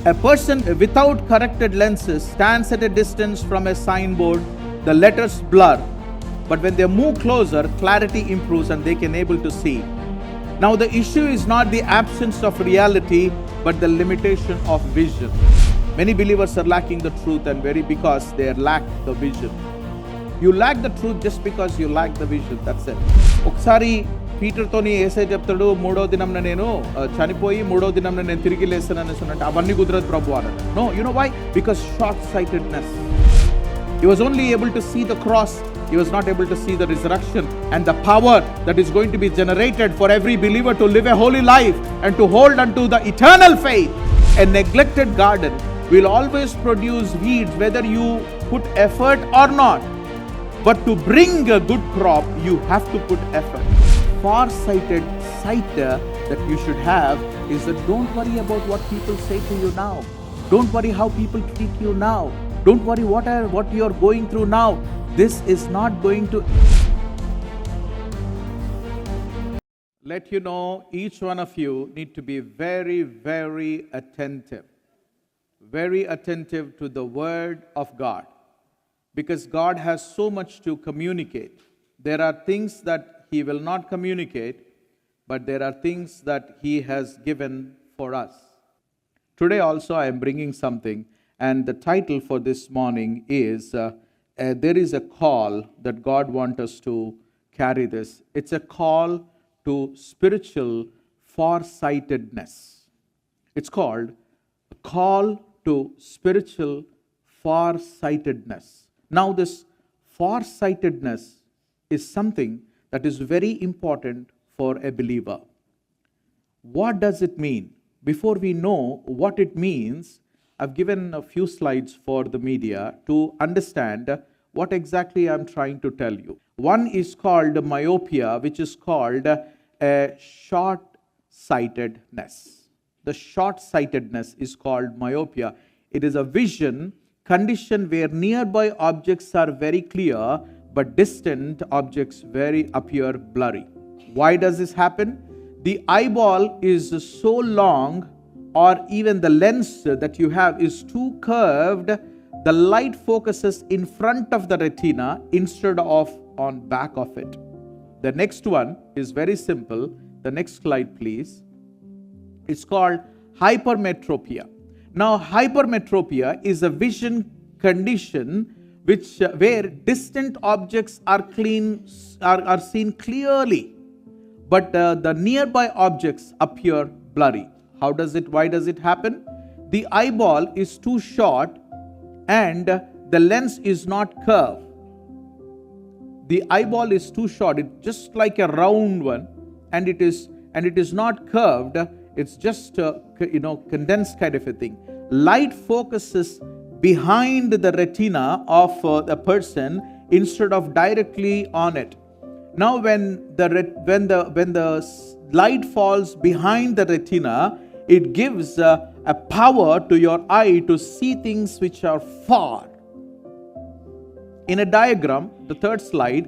A person without corrected lenses stands at a distance from a signboard, the letters blur, but when they move closer, clarity improves and they can able to see. Now the issue is not the absence of reality, but the limitation of vision. Many believers are lacking the truth and because they lack the vision. You lack the truth just because you lack the vision. That's it. ఒకసారి పీటర్తోని ఏసై చెప్తాడు, మూడో దినంన నేను చనిపోయి మూడో దినంన నేను తిరిగి లేస్తానని అంటే అవన్నీ కుదరదు ప్రభు అన్నాడు. No, you know why? Because short-sightedness. He was only able to see the cross. He was not able to see the resurrection and the power that is going to be generated for every believer to live a holy life and to hold unto the eternal faith. A neglected garden will always produce weeds whether you put effort or not. But to bring a good crop, you have to put effort. Far-sighted sight that you should have is that don't worry about what people say to you now. Don't worry how people treat you now. Don't worry what you are going through now. This is not going to... Let you know, each one of you need to be very, very attentive. Very attentive to the Word of God. Because God has so much to communicate. There are things that He will not communicate, but there are things that He has given for us. Today also I am bringing something, and the title for this morning is there is a call that God wants us to carry this. It's a call to spiritual farsightedness. It's called a call to spiritual farsightedness. Now this farsightedness is something that is very important for a believer. What does it mean? Before we know what it means, I've given a few slides for the media to understand what exactly I'm trying to tell you. One is called myopia, which is called a short-sightedness. The short-sightedness is called myopia. It is a vision condition where nearby objects are very clear, but distant objects appear blurry. Why does this happen? The eyeball is so long, or even the lens that you have is too curved, the light focuses in front of the retina instead of on back of it. The next one is very simple. The next slide, please. It's called hypermetropia. Now, hypermetropia is a vision condition where distant objects are seen clearly, but the nearby objects appear blurry. Why does it happen? The eyeball is too short and the lens is not curved. The eyeball is too short. It's just like a round one, and it is not curved. It's just condensed kind of a thing. Light focuses behind the retina of the person instead of directly on it. Now when the light falls behind the retina, it gives a power to your eye to see things which are far. In a diagram, the third slide,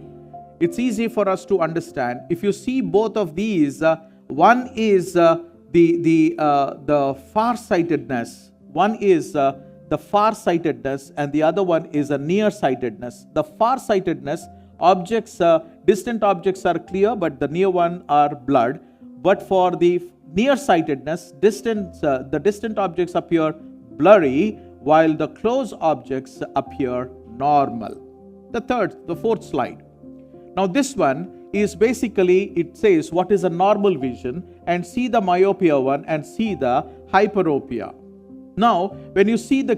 it's easy for us to understand. If you see both of these, one is the farsightedness. One is the farsightedness, and the other one is a nearsightedness. The farsightedness, distant objects are clear, but the near one are blurred. But for the nearsightedness, the distant objects appear blurry, while the close objects appear normal. The fourth slide. Now this one is basically, it says what is a normal vision, and see the myopia one and see the hyperopia. Now, when you see the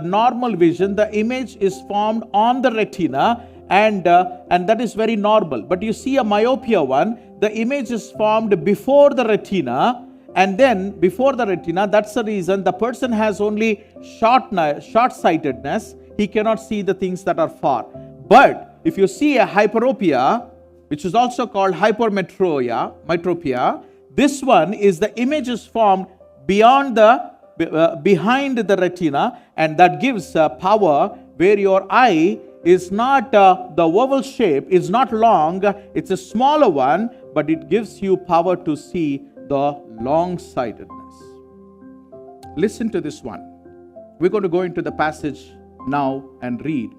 normal vision, the image is formed on the retina, and that is very normal. But you see a myopia one, the image is formed before the retina, and then before the retina, that's the reason the person has only short-sightedness. He cannot see the things that are far. But if you see a hyperopia, which is also called hypermetropia, this one is the image is formed behind the retina, and that gives power where your eye is not the oval shape, is not long, it's a smaller one, but it gives you power to see the long-sightedness. Listen to this one. We're going to go into the passage now and read.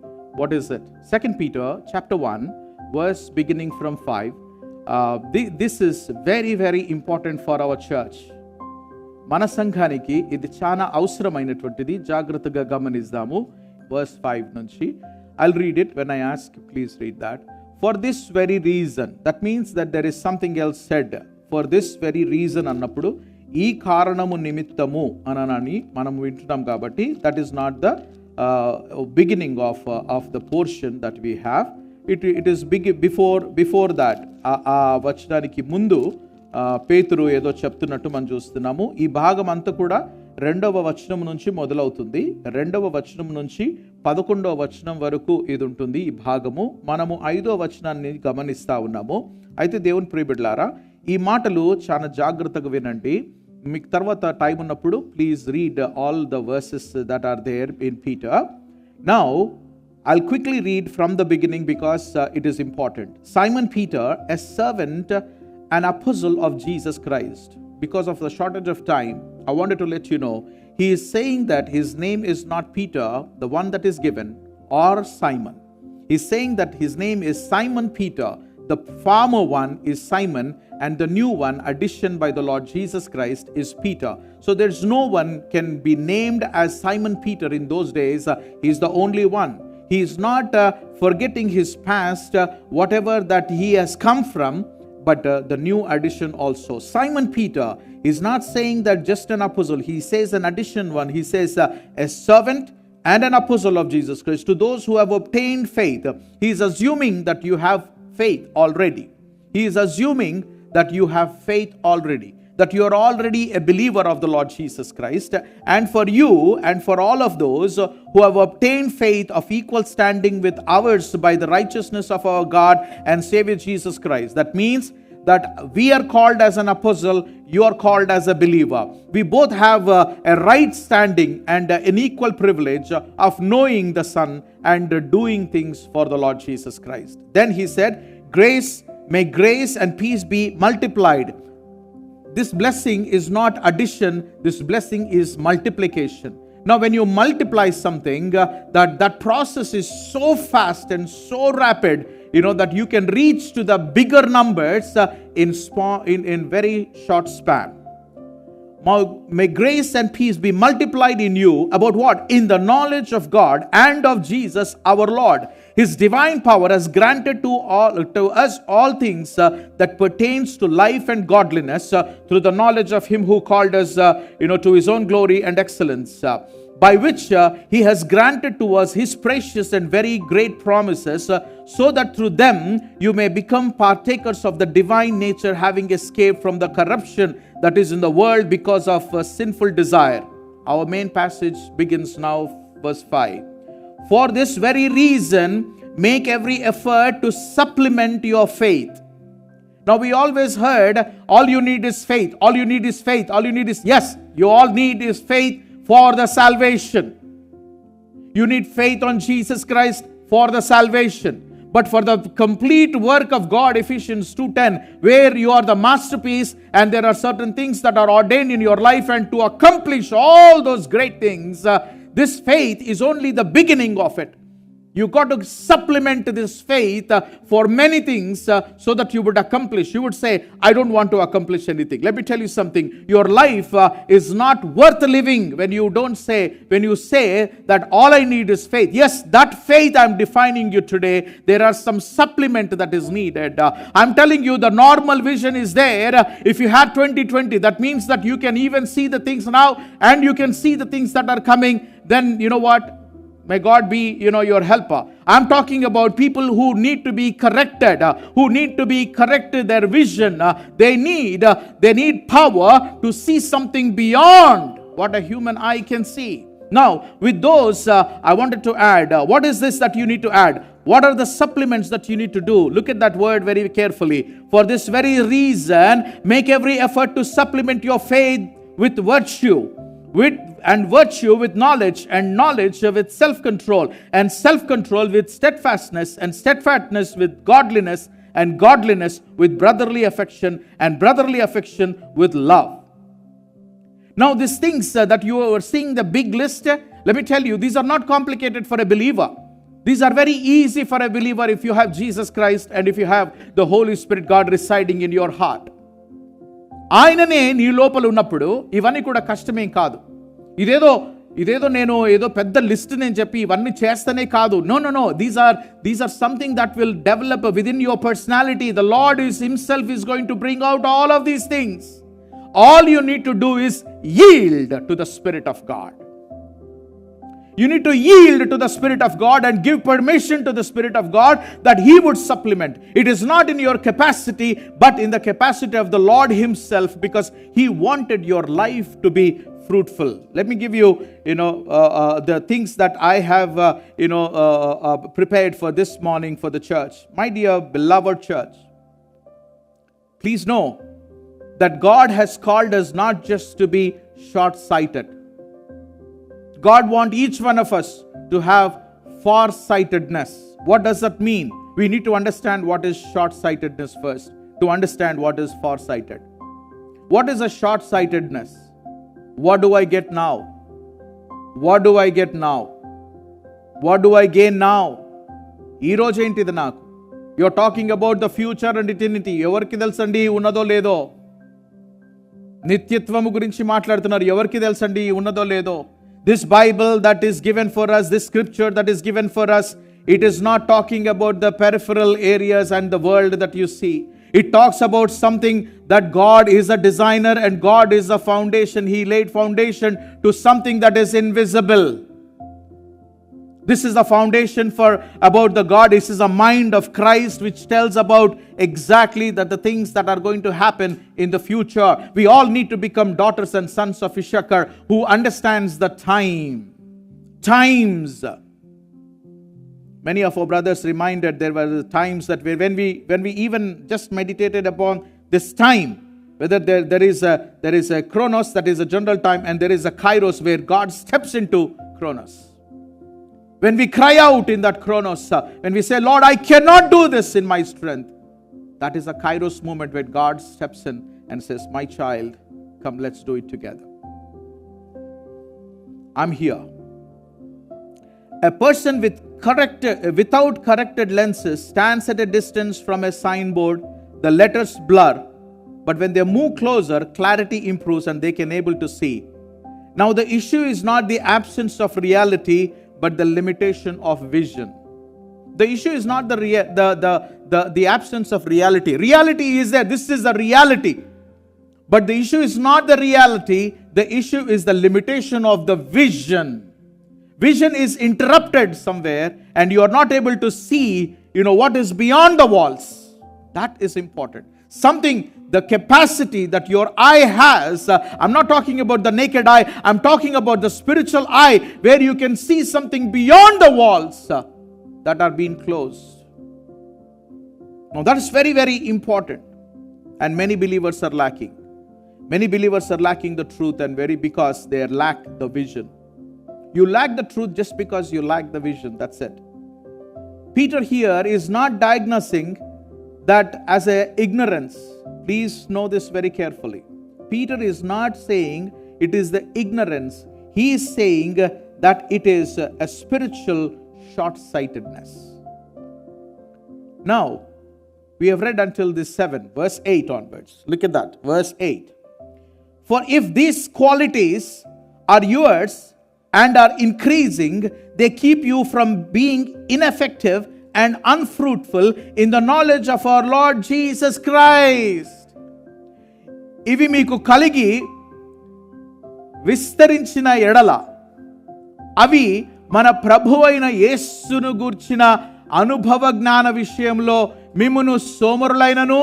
What is it? 2 Peter chapter 1, verse beginning from 5. This is very, very important for our church. మన సంఘానికి ఇది చాలా అవసరమైనటువంటిది. జాగ్రత్తగా గమనిద్దాము. Verse 5 నుంచి. I'll read it when I ask. Please read that. For this very reason. That means that there is something else said. For this very reason అన్నప్పుడు ఈ కారణము నిమిత్తము అనని మనం వింటున్నాం కాబట్టి that is not the beginning of the portion that we have. It is before that. ఆ వచనానికి ముందు పేతురు ఏదో చెప్తున్నట్టు మనం చూస్తున్నాము. ఈ భాగం అంతా కూడా 2వ వచనం నుంచి మొదలవుతుంది. 2వ వచనం నుంచి 11వ వచనం వరకు ఇది ఉంటుంది ఈ భాగము. మనము 5వ వచనాన్ని గమనిస్తా ఉన్నాము. అయితే దేవుని ప్రియబిడ్డలారా, ఈ మాటలు చాలా జాగ్రత్తగా వినండి. మీకు తర్వాత టైం ఉన్నప్పుడు please read all the verses that are there in Peter. Now I'll quickly read from the beginning because it is important. Simon Peter, a servant and apostle of Jesus Christ. Because of the shortage of time, I wanted to let you know, he is saying that his name is not Peter, the one that is given, or Simon. He's saying that his name is Simon Peter. The former one is Simon, and the new one, addition by the Lord Jesus Christ, is Peter. So there's no one can be named as Simon Peter in those days. He's the only one. He is not forgetting his past, whatever that he has come from, but the new addition also. Simon Peter is not saying that just an apostle. He says an addition one. He says a servant and an apostle of Jesus Christ. To those who have obtained faith, he is assuming that you have faith already. He is assuming that you have faith already, that you are already a believer of the Lord Jesus Christ. And for you and for all of those who have obtained faith of equal standing with ours by the righteousness of our God and Savior Jesus Christ. That means that we are called as an apostle, you are called as a believer. We both have a right standing and an equal privilege of knowing the Son and doing things for the Lord Jesus Christ. Then he said, may grace and peace be multiplied. This blessing is not addition, this blessing is multiplication. Now when you multiply something, that process is so fast and so rapid, that you can reach to the bigger numbers in very short span. May grace and peace be multiplied in you about what? In the knowledge of God and of Jesus our Lord. His divine power has granted to us all things that pertains to life and godliness through the knowledge of him who called us to his own glory and excellence, by which he has granted to us his precious and very great promises, so that through them you may become partakers of the divine nature, having escaped from the corruption that is in the world because of sinful desire. Our main passage begins now, verse 5. For this very reason, make every effort to supplement your faith. Now we always heard, all you need is faith, all you need is faith, all you need is, yes, you all need is faith for the salvation. You need faith on Jesus Christ for the salvation. But for the complete work of God, Ephesians 2:10, where you are the masterpiece and there are certain things that are ordained in your life, and to accomplish all those great things, this faith is only the beginning of it. You got to supplement this faith for many things so that you would accomplish. You would say, I don't want to accomplish anything. Let me tell you something. Your life is not worth living when you say that all I need is faith. Yes, that faith I'm defining you today. There are some supplement that is needed. I'm telling you, the normal vision is there. If you had 2020, that means that you can even see the things now and you can see the things that are coming. Then you know what? May God be, your helper. I'm talking about people who need to be corrected, who need to be corrected their vision. They need power to see something beyond what a human eye can see. Now, with those, I wanted to add, what is this that you need to add? What are the supplements that you need to do? Look at that word very carefully. For this very reason, make every effort to supplement your faith with virtue, virtue with knowledge, and knowledge with self-control, and self-control with steadfastness, and steadfastness with godliness, and godliness with brotherly affection, and brotherly affection with love. Now these things that you are seeing the big list, let me tell you, these are not complicated for a believer. These are very easy for a believer if you have Jesus Christ and if you have the Holy Spirit, God residing in your heart. ఆయననే నీ లోపల ఉన్నప్పుడు ఇవన్నీ కూడా కష్టమేం కాదు. ఇదేదో నేను ఏదో పెద్ద లిస్ట్ నేను చెప్పి ఇవన్నీ చేస్తేనే కాదు. No. These are something that will develop within your personality. The Lord himself is going to bring out all of these things. All you need to do is yield to the Spirit of God. You need to yield to the Spirit of God and give permission to the Spirit of God that He would supplement. It is not in your capacity, but in the capacity of the Lord Himself, because He wanted your life to be fruitful. Let me give you, the things that I have, prepared for this morning for the church. My dear beloved church, please know that God has called us not just to be short-sighted. God wants each one of us to have far-sightedness. What does that mean? We need to understand what is short-sightedness first, to understand what is far-sighted. What is a short-sightedness? What do I get now? What do I get now? What do I gain now? ఈ రోజు ఏంటిది నాకు? You're talking about the future and eternity. ఎవరికి తెలుసండి ఉన్నదో లేదో? నిత్యత్వము గురించి మాట్లాడుతున్నారు. ఎవరికి తెలుసండి ఉన్నదో లేదో? This Bible that is given for us, this scripture that is given for us, it is not talking about the peripheral areas and the world that you see. It talks about something that God is a designer and God is a foundation. He laid foundation to something that is invisible. This is the foundation about the God. This is a mind of Christ which tells about exactly that the things that are going to happen in the future. We all need to become daughters and sons of Issachar who understands the times. Many of our brothers reminded there were times that when we even just meditated upon this time, whether there is a chronos, that is a general time, and there is a kairos where God steps into chronos. When we cry out in that chronos, when we say, Lord, I cannot do this in my strength, that is a kairos moment where God steps in and says, my child, come, let's do it together. I'm here. A person without corrected lenses stands at a distance from a signboard. The letters blur, but when they move closer, clarity improves and they can able to see. Now the issue is not the absence of reality, but the limitation of vision. The issue is not the absence of reality. Reality is there. This is the reality. But the issue is not the reality. The issue is the limitation of the vision. Vision is interrupted somewhere and you are not able to see, what is beyond the walls. That is important. Something, the capacity that your eye has, I'm not talking about the naked eye, I'm talking about the spiritual eye where you can see something beyond the walls that are being closed. Now that is very, very important, and many believers are lacking. Many believers are lacking the truth, and because they lack the vision. You lack the truth just because you lack the vision, that's it. Peter here is not diagnosing that as a ignorance. Please know this very carefully. Peter is not saying it is the ignorance. He is saying that it is a spiritual short-sightedness. Now, we have read until this 7, verse 8 onwards. Look at that, verse 8. For if these qualities are yours and are increasing, they keep you from being ineffective and unfruitful in the knowledge of our Lord Jesus Christ. ఇవి మీకు కలిగి విస్తరించిన ఎడల అవి మన ప్రభువైన యేసును గూర్చిన అనుభవ జ్ఞాన విషయంలో మిమ్మును సోమరులైనను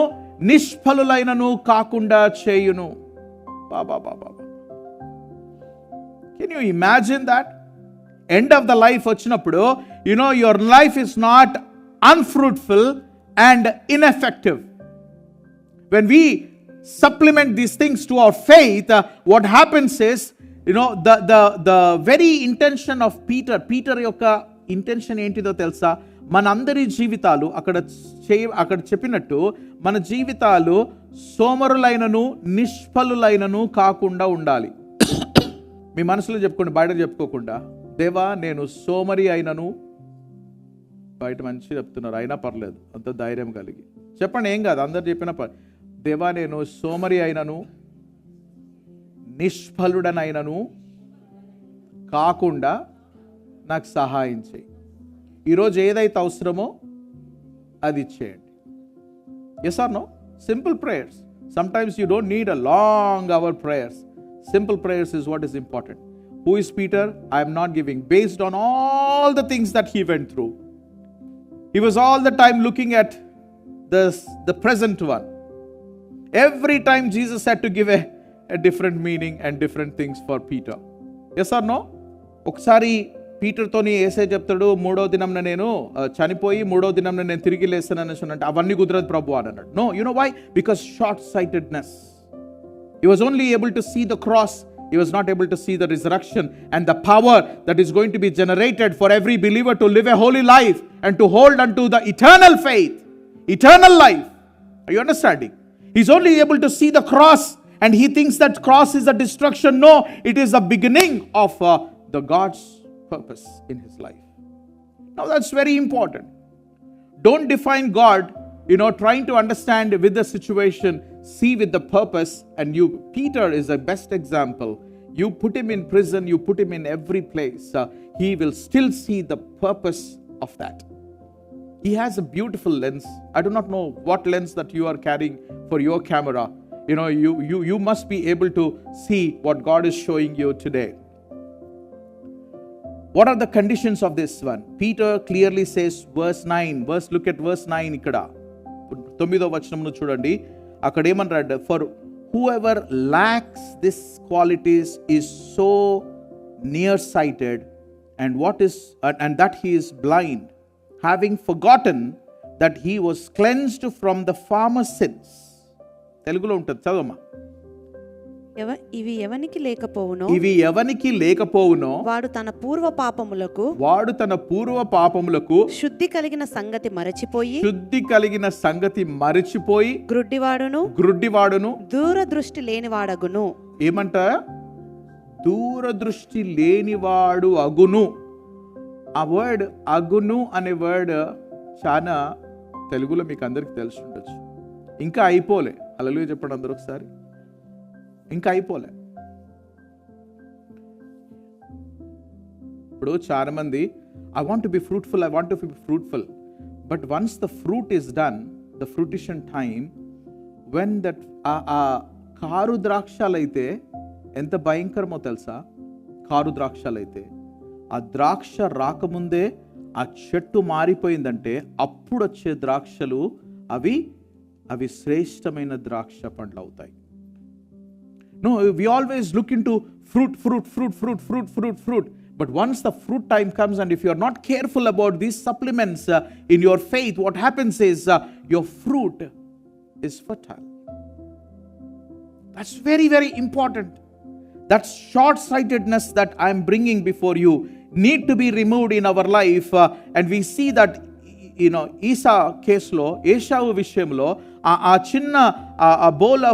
నిష్ఫలులైనను కాకుండా చేయును. Can you imagine that? End of the life వచ్చినప్పుడు, your life is not unfruitful and ineffective. When we supplement these things to our faith, what happens is, the very intention of Peter యొక్క intention ఏంటిదో తెలుసా? మనందరి జీవితాలు అక్కడ చెప్పినట్టు మన జీవితాలు సోమరులైనను నిష్ఫలులైనను కాకుండా ఉండాలి. మీ మనసులో చెప్పుకోండి, బయట చెప్పుకోకుండా. దేవా నేను సోమరి అయినను, బయట మంచి చెప్తున్నారు అయినా పర్లేదు, అంత ధైర్యం కలిగి చెప్పండి, ఏం కాదు, అందరు చెప్పిన దేవా నేను సోమరి అయినను నిష్ఫలుడనైనను కాకుండా నాకు సహాయం చేయి. ఈరోజు ఏదైతే అవసరమో అది ఇచ్చేయండి. Yes or no? Simple prayers. Sometimes you don't need a long hour prayers. Simple prayers is what is important. Who is Peter? I am not giving. Based on all the things that he went through, he was all the time looking at the present one. Every time Jesus had to give a different meaning and different things for Peter. Yes or no? ఒకసారి పీటర్తోని యేసయ్య చెప్తాడు, 3వ దినంన నేను చనిపోయి 3వ దినంన నేను తిరిగి లేస్తానని అంటే అవన్నీ కుదరదు ప్రభు అని అన్నాడు. No, you know why? Because short sightedness. He was only able to see the cross. He was not able to see the resurrection and the power that is going to be generated for every believer to live a holy life and to hold unto the eternal faith, eternal life. Are you understanding? He's only able to see the cross and he thinks that cross is a destruction. No, it is the beginning of the God's purpose in his life. Now that's very important. Don't define God, trying to understand with the situation. See with the purpose. And Peter is the best example. You put him in prison, you put him in every place, he will still see the purpose of that. He has a beautiful lens. I do not know what lens that you are carrying for your camera. You must be able to see what God is showing you today. What are the conditions of this one? Peter clearly says, verse 9. Look at verse 9 ikkada. 9వ వచనమును చూడండి. అక్కడ ఏమన్నాడు? For whoever lacks these qualities is so nearsighted and that he is blind, having forgotten that he was cleansed from the former sins. తెలుగులో ఉంటుంది, చదవమ్మా. ఇవి ఎవనికి లేకపోవునో వాడు తన పూర్వ పాపములకు శుద్ధి కలిగిన సంగతి మరచిపోయి గ్రుడ్డివాడును దూరదృష్టి లేనివాడగును. ఏమంట? దూరదృష్టి లేనివాడు అగును. ఆ వర్డ్ అగును అనే వర్డ్ చాలా తెలుగులో మీకు అందరికి తెలిసి ఉండొచ్చు. ఇంకా అయిపోలే. హల్లెలూయా చెప్పండి అందరూ ఒకసారి. ఇంకా అయిపోలే. ఇప్పుడు చాలా మంది I want to be fruitful, but once the fruit is done, the fruition time, when that ఆ కారు ద్రాక్షలైతే ఎంత భయంకరమో తెలుసా? కారు ద్రాక్షలైతే ఆ ద్రాక్ష రాకముందే ఆ చెట్టు మారిపోయిందంటే అప్పుడు వచ్చే ద్రాక్షలు అవి శ్రేష్టమైన ద్రాక్ష పండ్లు అవుతాయి. No, we always look into fruit. But once the fruit time comes, and if you are not careful about these supplements in your faith, what happens is your fruit is fertile. That's very, very important. That short-sightedness that I am bringing before you need to be removed in our life. And we see that, ఈసా కేసులో, ఏషావు విషయంలో ఆ చిన్న bowl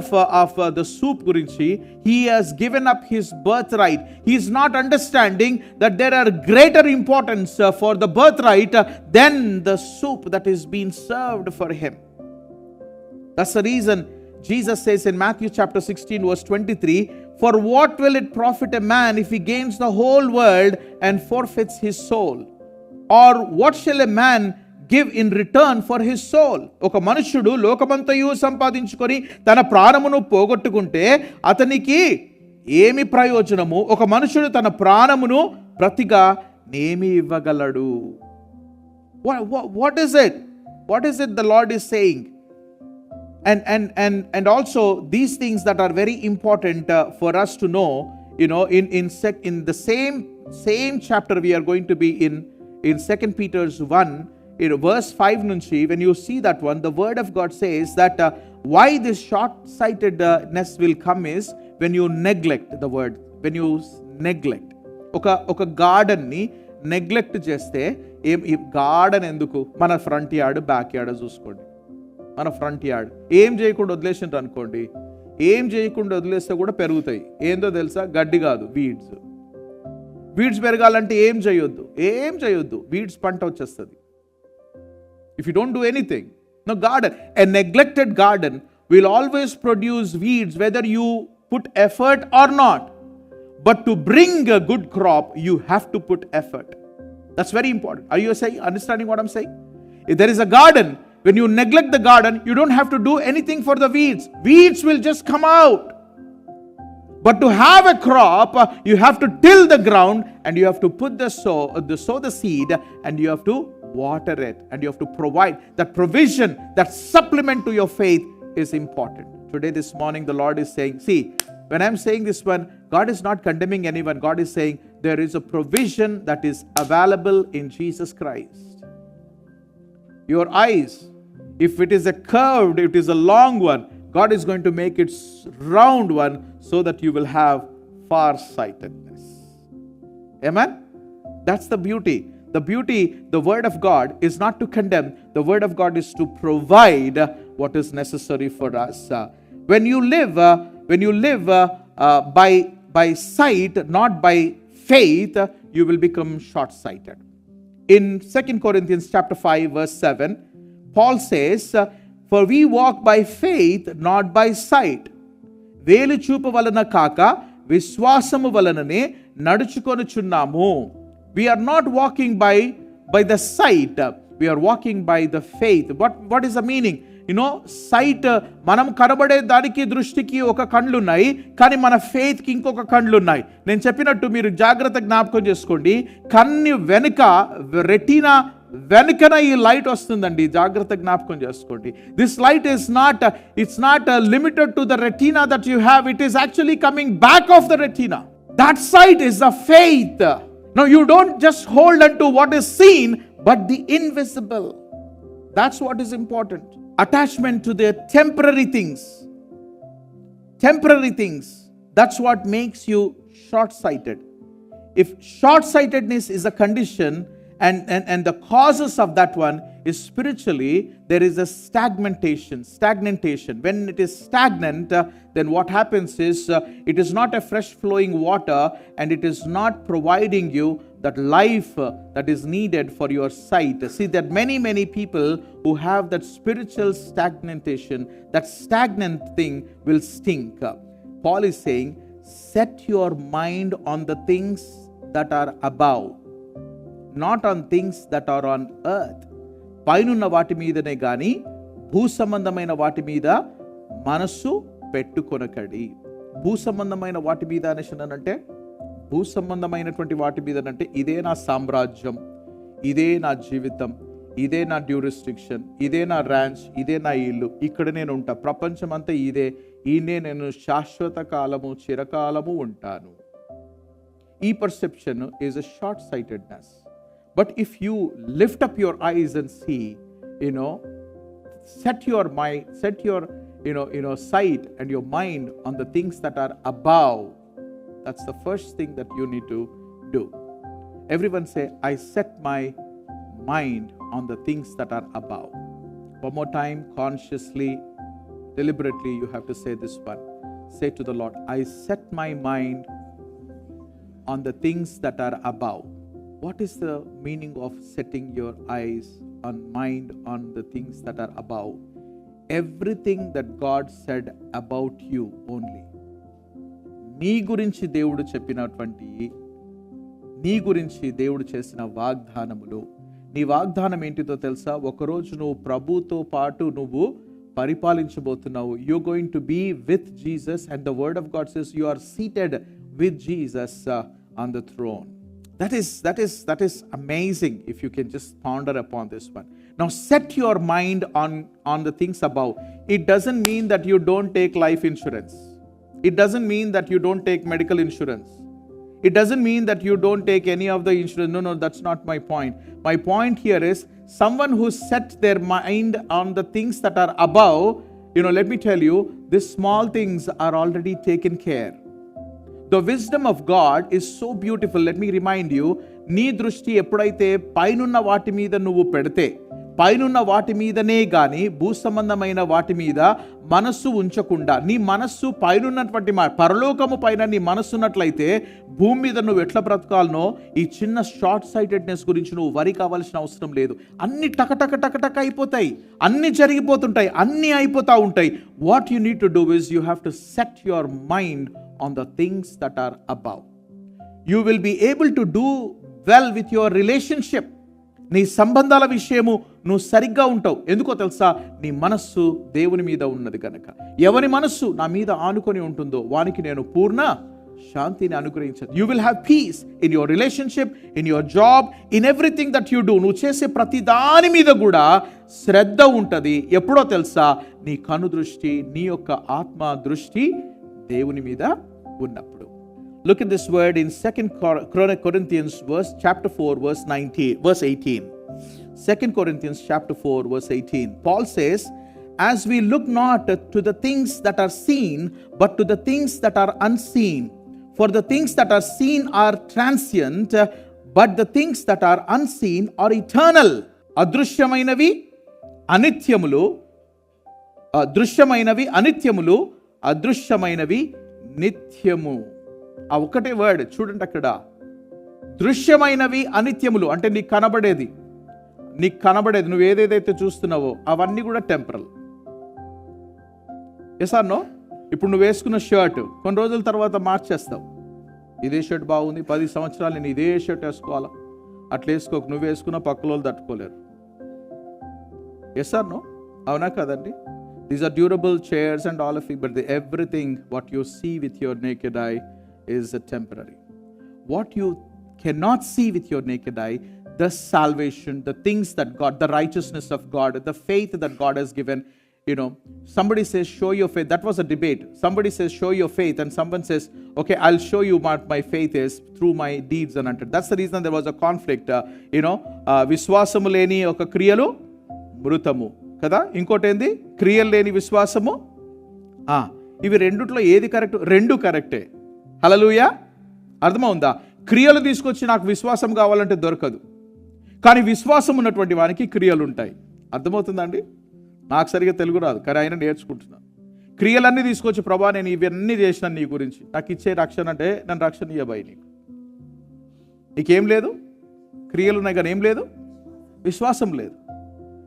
of the soup గురించి, he has given up his birthright. He is not understanding that there are greater importance for the birthright than the soup that is being served for him. That's the reason Jesus says in Matthew chapter 16 verse 23, for what will it profit a man if he gains the whole world and forfeits his soul? Or what shall a man give in return for his soul? ఒక మనుష్యుడు లోకమంతయు సంపాదించుకొని తన ప్రాణమును పోగొట్టుకుంటే అతనికి ఏమి ప్రయోజనము? ఒక మనుష్యుడు తన ప్రాణమును ప్రతిగా ఏమి ఇవ్వగలడు? What is it the Lord is saying? And also these things that are very important for us to know, in the same chapter we are going to be in 2 Peter's 1, verse 5 nunchi, when you see that one, the word of God says that why this short-sightedness will come is when you neglect the word. When you neglect oka garden ni neglect cheste, garden enduku? Mana front yard back yard చూసుకోండి. మన front yard ఏం చేయకుండా వదిలేసిండ్రు అనుకోండి, ఏం చేయకుండా వదిలేస్తే కూడా పెరుగుతాయి. ఏందో తెలుసా? గడ్డి కాదు, వీడ్స్. వీడ్స్ పెరగాలంటే ఏం చేయొద్దు, వీడ్స్ పంట వచ్చేస్తుంది. If you don't do anything. No, garden. A neglected garden will always produce weeds whether you put effort or not. But to bring a good crop, you have to put effort. That's very important. Are you understanding what I'm saying? If there is a garden, when you neglect the garden, you don't have to do anything for the weeds. Weeds will just come out. But to have a crop, you have to till the ground and you have to put sow the seed, and you have to water it, and you have to provide that provision, that supplement to your faith is important. Today, this morning, the Lord is saying, see, when I'm saying this one, God is not condemning anyone. God is saying there is a provision that is available in Jesus Christ. Your eyes, if it is a curved, it is a long one, God is going to make it round one so that you will have far-sightedness. Amen? That's the beauty. The word of God is not to condemn. The word of God is to provide what is necessary for us. When you live by sight, not by faith, you will become short-sighted. In 2 Corinthians chapter 5, verse 7, Paul says, for we walk by faith, not by sight. వేలు చూపు వలన కాక విశ్వాసము వలననే నడుచుకొనుచున్నాము. We are not walking by the sight. We are walking by the faith. What is the meaning? Sight, మనం కనబడే దానికి దృష్టికి ఒక కళ్ళు ఉన్నాయి, కానీ మన ఫెయిత్కి ఇంకొక కళ్ళు ఉన్నాయి. నేను చెప్పినట్టు మీరు జాగ్రత్త జ్ఞాపకం చేసుకోండి. కన్ను వెనుక, రెటీనా వెనుకన ఈ లైట్ వస్తుందండి. జాగ్రత్త జ్ఞాపకం చేసుకోండి. This light it's not limited to the retina that you have. It is actually coming back of the retina. That sight is the faith. Now you don't just hold onto what is seen, but the invisible. That's what is important. Attachment to the temporary things. That's what makes you short-sighted. If short-sightedness is a condition, and the causes of that one is spiritually, there is a stagnation. When it is stagnant, then what happens is it is not a fresh flowing water, and it is not providing you that life that is needed for your sight. See, that many people who have that spiritual stagnation, that stagnant thing will stink. Paul is saying, set your mind on the things that are above, not on things that are on earth. పైనున్న వాటి మీదనే గాని భూ సంబంధమైన వాటి మీద మనస్సు పెట్టుకొనకడి. భూ సంబంధమైన వాటి మీద అనేసినంటే, భూ సంబంధమైనటువంటి వాటి మీద అంటే, ఇదే నా సామ్రాజ్యం, ఇదే నా జీవితం, ఇదే నా డ్యూరిస్ట్రిక్షన్, ఇదే నా ర్యాంచ్, ఇదే నా ఇల్లు, ఇక్కడ నేను ఉంటా, ప్రపంచం అంతా ఇదే, ఈయనే నేను శాశ్వత కాలము, చిరకాలము ఉంటాను. ఈ perception is a short sightedness. But if you lift up your eyes and see, set your mind, set your sight and your mind on the things that are above. That's the first thing that you need to do. Everyone say, I set my mind on the things that are above. One more time, consciously, deliberately, you have to say this one. Say to the Lord, I set my mind on the things that are above. What is the meaning of setting your eyes and mind on the things that are above? Everything that God said about you only. నీ గురించి దేవుడు చెప్పినటువంటి, నీ గురించి దేవుడు చేసిన వాగ్దానములు. నీ వాగ్దానం ఏంటిదో తెలుసా? ఒకరోజు నువ్వు ప్రభుతో పాటు నువ్వు పరిపాలించబోతున్నావు. You're going to be with Jesus, and the word of God says you are seated with Jesus on the throne. That is amazing if you can just ponder upon this one. Now set your mind on the things above. It doesn't mean that you don't take life insurance. It doesn't mean that you don't take medical insurance. It doesn't mean that you don't take any of the insurance. No, that's not my point. My point here is someone who set their mind on the things that are above, let me tell you, these small things are already taken care. The wisdom of God is so beautiful. Let me remind you, నీ దృష్టి ఎప్పుడైతే పైనున్న వాటి మీద నువ్వు పెడితే, పైనున్న వాటి మీదనే గాని భూ సంబంధమైన వాటి మీద మనస్సు ఉంచకుండా, నీ మనస్సు పైనున్నటువంటి పరలోకము పైన నీ మనస్సు ఉన్నట్లయితే భూమి మీద నువ్వు ఎట్లా బ్రతకాలనో ఈ చిన్న షార్ట్ సైటెడ్నెస్ గురించి నువ్వు వరి కావాల్సిన అవసరం లేదు. అన్ని టక అయిపోతాయి, అన్ని జరిగిపోతుంటాయి, అన్ని అయిపోతూ ఉంటాయి. What you need to do is you have to set your mind on the things that are above. You will be able to do well with your relationship. నీ సంబంధాల విషయము నువ్వు సరిగ్గా ఉంటావు. ఎందుకో తెలుసా? నీ మనస్సు దేవుని మీద ఉన్నది కనుక. ఎవరి మనస్సు నా మీద ఆనుకొని ఉంటుందో వానికి నేను పూర్ణ శాంతిని అనుగ్రహించాను. You will have peace in your relationship, in your job, in everything that you do. నువ్వు చేసే ప్రతి దాని మీద కూడా శ్రద్ధ ఉంటుంది. ఎప్పుడో తెలుసా? నీ కను దృష్టి, నీ యొక్క ఆత్మ దృష్టి దేవుని మీద ఉన్నప్పుడు. Look at this word in 2 Corinthians chapter 4 verse 18. 2 Corinthians chapter 4 verse 18. Paul says, as we look not to the things that are seen, but to the things that are unseen. For the things that are seen are transient, but the things that are unseen are eternal. అదృశ్యమైనవి అనిత్యములు, దృశ్యమైనవి అనిత్యములు, అదృశ్యమైనవి నిత్యము. ఆ ఒకటే word చూడండి అక్కడ. దృశ్యమైనవి అనిత్యములు అంటే నీకు కనబడేది నువ్వు ఏదేదైతే చూస్తున్నావో అవన్నీ కూడా టెంపరల్. ఎసానో? ఇప్పుడు నువ్వు వేసుకున్న షర్ట్ కొన్ని రోజుల తర్వాత మార్చేస్తావు. ఇదే షర్ట్ బాగుంది, 10 సంవత్సరాలు నేను ఇదే షర్ట్ వేసుకోవాలా? అట్లా వేసుకోకు. నువ్వు వేసుకున్న పక్కల వాళ్ళు తట్టుకోలేరు. ఎసానో? అవునా కదండి? These are durable chairs and all of it, but everything what you see with your naked eye is temporary. What you cannot see with your naked eye, the salvation, the things that God, the righteousness of God, the faith that God has given. Somebody says show your faith. That was a debate. Somebody says show your faith, and someone says okay, I'll show you what my faith is through my deeds and unto. That's the reason there was a conflict. విశ్వాసము లేని ఒక క్రియలు మృతము కదా. ఇంకోటి ఏంది? క్రియలు లేని విశ్వాసము. ఇవి రెండిట్లో ఏది కరెక్ట్? రెండు కరెక్టే. హల్లెలూయా. అర్థమవుందా? క్రియలు తీసుకొచ్చి నాకు విశ్వాసం కావాలంటే దొరకదు, కానీ విశ్వాసం ఉన్నటువంటి వానికి క్రియలు ఉంటాయి. అర్థమవుతుందండి? నాకు సరిగా తెలుగు రాదు, కానీ ఆయన నేర్చుకుంటున్నాను. క్రియలన్నీ తీసుకొచ్చి ప్రభా నేను ఇవన్నీ చేసినాను నీ గురించి, నాకు ఇచ్చే రక్షణ అంటే నన్ను రక్షణ ఇయ్యబాయి. నీకేం లేదు? క్రియలు ఉన్నాయి కానీ ఏం లేదు? విశ్వాసం లేదు.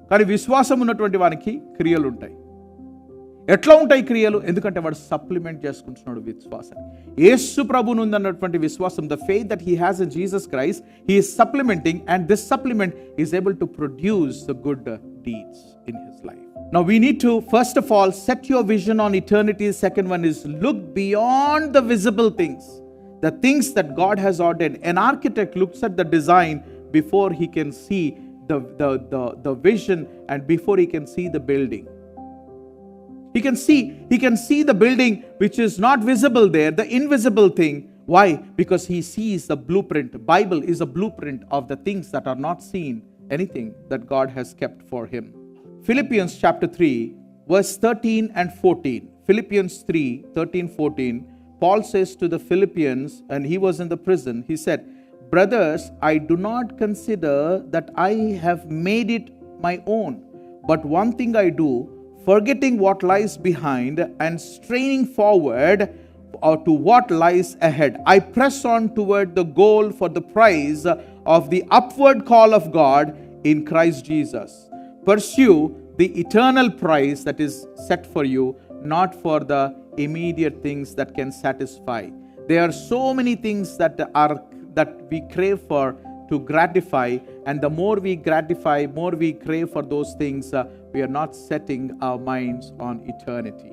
కానీ విశ్వాసం ఉన్నటువంటి వానికి క్రియలు ఉంటాయి. ఎట్లా ఉంటాయి క్రియలు? ఎందుకంటే వాడు సప్లిమెంట్ చేసుకుంటున్నాడు విశ్వాసం. యేసు ప్రభువును ఉందన్నటువంటి విశ్వాసం, the faith that he has in Jesus Christ, he is supplementing, and this supplement is able to produce the good deeds in his life. Now we need to first of all set your vision on eternity. Second one is look beyond the visible things, the things that God has ordained. An architect looks at the design before he can see the vision and before he can see the building. He can see the building which is not visible there, the invisible thing. Why? Because he sees the blueprint. Bible is a blueprint of the things that are not seen, anything that God has kept for him. Philippians chapter 3 verse 13 and 14. Philippians 3, 13, 14. Paul says to the Philippians, and he was in the prison, he said, brothers, I do not consider that I have made it my own, but one thing I do, forgetting what lies behind and straining forward to what lies ahead, I press on toward the goal for the prize of the upward call of God in Christ Jesus. Pursue the eternal prize that is set for you, not for the immediate things that can satisfy. There are so many things that we crave for to gratify, and the more we gratify, more we crave for those things, we are not setting our minds on eternity.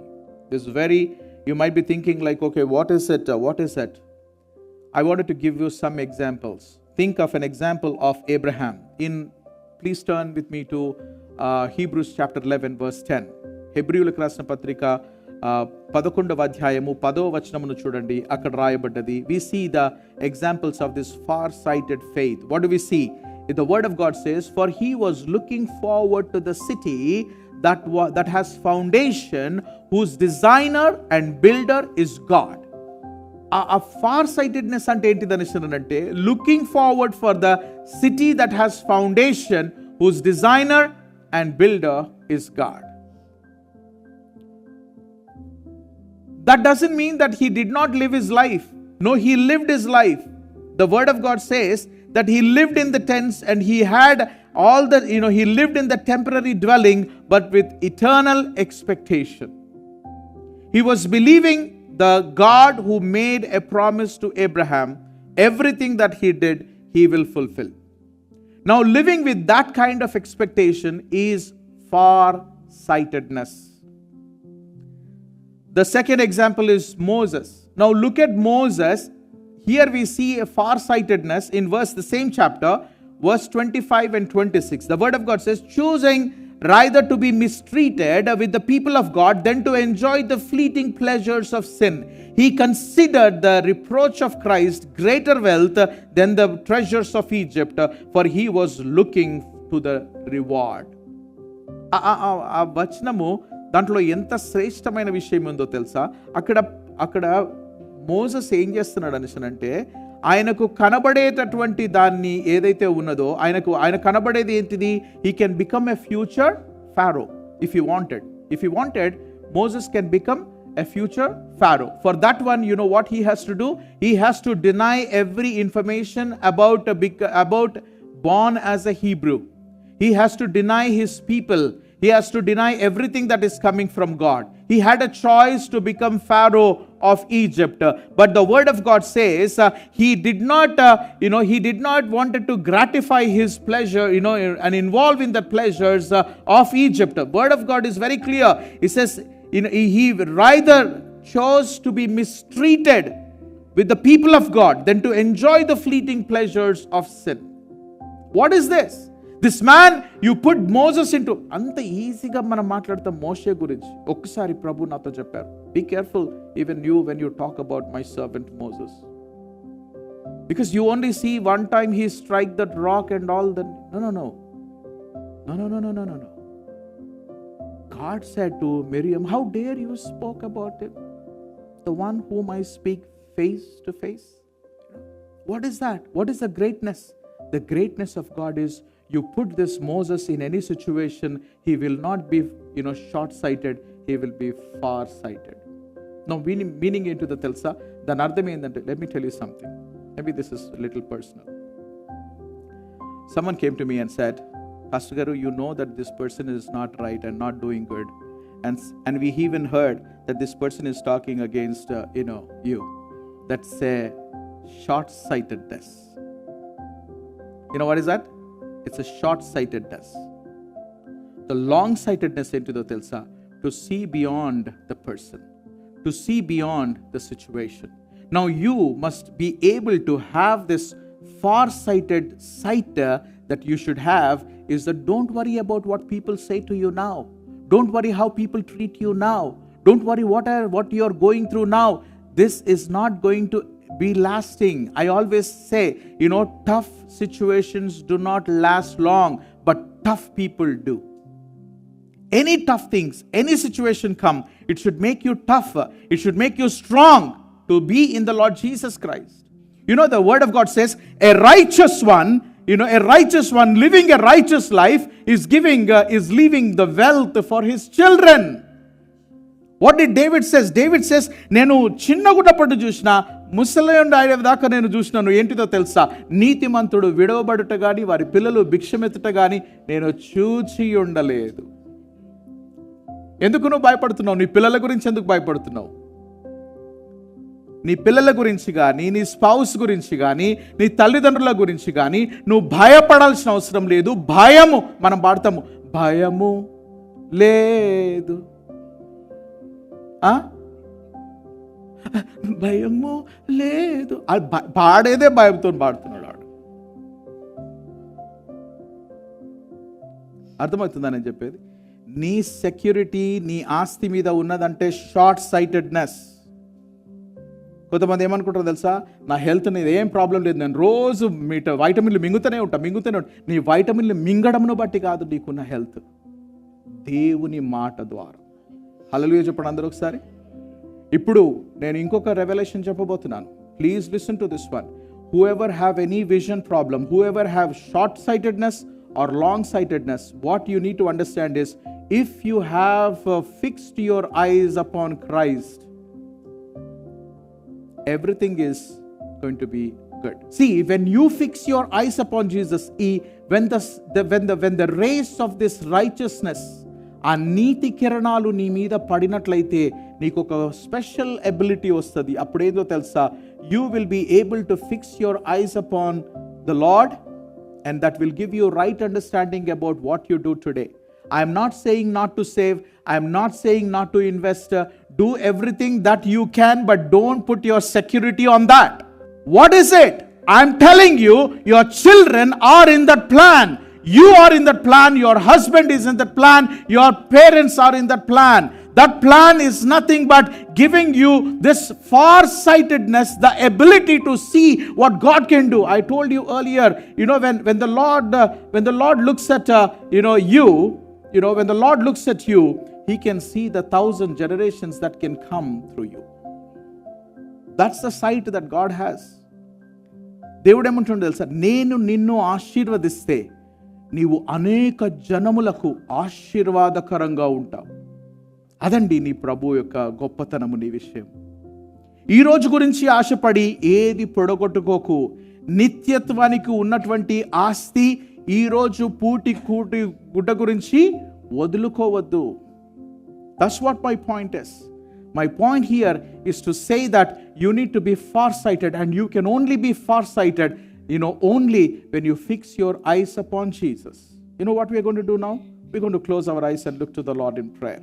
You might be thinking like, okay, what is it? I wanted to give you some examples. Think of an example of Abraham. Please turn with me to Hebrews chapter 11 verse 10. హెబ్రీయులకు రాసిన పత్రిక 11వ అధ్యాయము 10వ వచనమును చూడండి. అక్కడ రాయబడ్డది. We see the examples of this far-sighted faith. What do we see? The word of God says, for he was looking forward to the city that has foundation, whose designer and builder is God. ఆ far sightedness అంటే ఏంటిదని అంటే looking forward for the city that has foundation, whose designer and builder is God. That doesn't mean that he did not live his life. No, he lived his life. The word of God says that he lived in the tents and he had all the, he lived in the temporary dwelling, but with eternal expectation. He was believing the God who made a promise to Abraham. Everything that he did, he will fulfill. Now, living with that kind of expectation is far-sightedness. The second example is Moses. Now, look at Moses. Here we see a far-sightedness in the same chapter, verse 25 and 26. The word of God says, choosing rather to be mistreated with the people of God than to enjoy the fleeting pleasures of sin. He considered the reproach of Christ greater wealth than the treasures of Egypt, for he was looking to the reward. ఆ వచనము దాంట్లో ఎంత శ్రేష్టమైన విషయం ఉందో తెలుసా? అక్కడ Moses ఏం చేస్తున్నాడు అంటే, ఆయనకు కనబడేటటువంటి దాన్ని ఏదైతే ఉన్నదో ఆయన కనబడేది ఏంటిది? He can become a future Pharaoh if he wanted. Moses can become a future Pharaoh. For that one, you know what he has to do? He has to deny every information about born as a Hebrew. He has to deny his people. He has to deny everything that is coming from God. He had a choice to become Pharaoh of Egypt. But the word of God says he did not wanted to gratify his pleasure, and involve in the pleasures of Egypt. The word of God is very clear. It says he rather chose to be mistreated with the people of God than to enjoy the fleeting pleasures of sin. What is this? This man, you put Moses into, అంత ఈజీగా మనం మాట్లాడతాం మోషే గురించి. ఒక్కసారి ప్రభు నాతో చెప్పారు, be careful even you when you talk about my servant Moses, because you only see one time he strike that rock and all that. No. God said to Miriam, how dare you spoke about him, the one whom I speak face to face. What is that? What is the greatness? The greatness of God is, you put this Moses in any situation, he will not be, short-sighted, he will be far-sighted. Now, meaning into the telsa, then ardham endante, let me tell you something. Maybe this is a little personal. Someone came to me and said, Pastor Garu, you know that this person is not right and not doing good. And we even heard that this person is talking against, you. That's a short-sightedness. You know what is that? It's a short-sightedness. The long-sightedness into the telsa, to see beyond the person, to see beyond the situation. Now you must be able to have this far-sighted sight that you should have, is that don't worry about what people say to you now. Don't worry how people treat you now. Don't worry what you're going through now. This is not going to be lasting. I always say, tough situations do not last long, but tough people do. Any tough things, any situation come, it should make you tougher. It should make you strong to be in the Lord Jesus Christ. The word of God says, a righteous one living a righteous life is leaving the wealth for his children. What did David says? David says, నేను చిన్నగున్నప్పుడు చూసిన ముసలియుండి ఆయన దాకా నేను చూసినాను. ఏంటిదో తెలుసా? నీతిమంతుడు విడవబడుట గాని వారి పిల్లలు భిక్షమెత్తుట గాని నేను చూచి ఉండలేదు. ఎందుకు నువ్వు భయపడుతున్నావు? నీ పిల్లల గురించి ఎందుకు భయపడుతున్నావు? నీ పిల్లల గురించి కానీ, నీ స్పౌస్ గురించి కానీ, నీ తల్లిదండ్రుల గురించి కానీ నువ్వు భయపడాల్సిన అవసరం లేదు. మనం పాడతాము, భయము లేదు, భయము లేదు. పాడేదే భయంతో పాడుతున్నాడు వాడు. అర్థమవుతుందా నేను చెప్పేది? నీ సెక్యూరిటీ నీ ఆస్తి మీద ఉన్నదంటే షార్ట్ సైటెడ్నెస్. కొంతమంది ఏమనుకుంటారో తెలుసా? నా హెల్త్ మీద ఏం ప్రాబ్లం లేదు, నేను రోజు వైటమిన్లు మింగుతూనే ఉంటా. నీ వైటమిన్లు మింగడంను బట్టి కాదు నీకున్న హెల్త్, దేవుని మాట ద్వారా. హల్లెలూయా చెప్పండి అందరూ ఒకసారి. ఇప్పుడు నేను ఇంకొక రెవల్యూషన్ చెప్పబోతున్నాను. Please listen to this one. Whoever have any vision problem, whoever have short-sightedness or long-sightedness, what you need to understand is, if you have fixed your eyes upon Christ, everything is going to be good. See, when you fix your eyes upon Jesus, when the rays of this righteousness, ఆ నీతి కిరణాలు నీ మీద పడినట్లయితే నీకు ఒక special ability వస్తుంది. అప్పుడేదో తెలుసా, you will be able to fix your eyes upon the Lord, and that will give you right understanding about what you do today. I am not saying not to save, I am not saying not to invest. Do everything that you can, but don't put your security on that. What is it? I am telling you, your children are in that plan. You are in that plan, your husband is in that plan, your parents are in that plan. That plan is nothing but giving you this far-sightedness, the ability to see what God can do. I told you earlier, when the Lord looks at when the Lord looks at you, He can see the 1,000 generations that can come through you. That's the sight that God has. దేవుడు ఏమంటుండో తెలుసా, నేను నిన్ను ఆశీర్వదిస్తే నీవు అనేక జనములకు ఆశీర్వాదకరంగా ఉంటావు. అదండి నీ ప్రభు యొక్క గొప్పతనము, నీ విషయం. ఈ రోజు గురించి ఆశపడి ఏది పొడగొట్టుకోకు. నిత్యత్వానికి ఉన్నటువంటి ఆస్తి ఈ రోజు పూటి గుడ్డ గురించి వదులుకోవద్దు. That's what my point is. My point here is to say that you need to be far-sighted, and you can only be far-sighted only when you fix your eyes upon Jesus. You know what we are going to do now? We're going to close our eyes and look to the Lord in prayer.